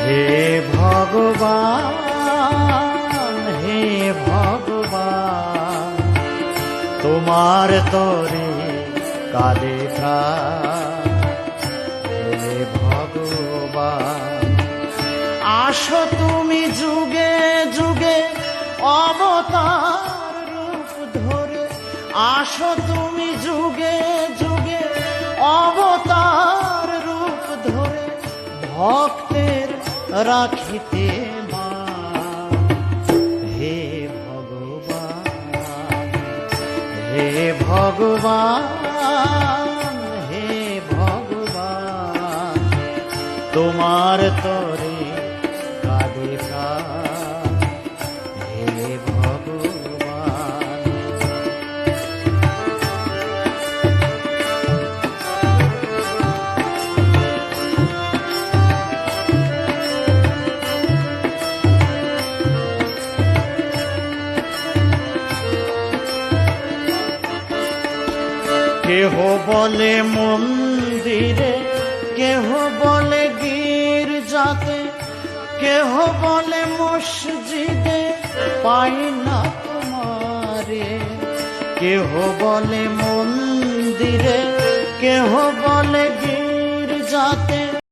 হে ভগবান, হে ভগবান, তোমার তরে কাঁদে প্রাণ। হে ভগবান, আসো তুমি যুগে যুগে অবতার রূপ ধরে, আসো তুমি যুগে যুগে অবতার রূপ ধরে, ভক্তের রাখিতে মান। হে ভগবান, হে ভগবান, হে ভগবান, তোমার তরে কাঁদে প্রাণ। হে ভগবান, কেহ বলে মন্দিরে, কেহ বলে গির্জাতে, কেহ বলে মসজিদে, পাই না তোমারে। কেহ বলে মন্দিরে, কেহ বলে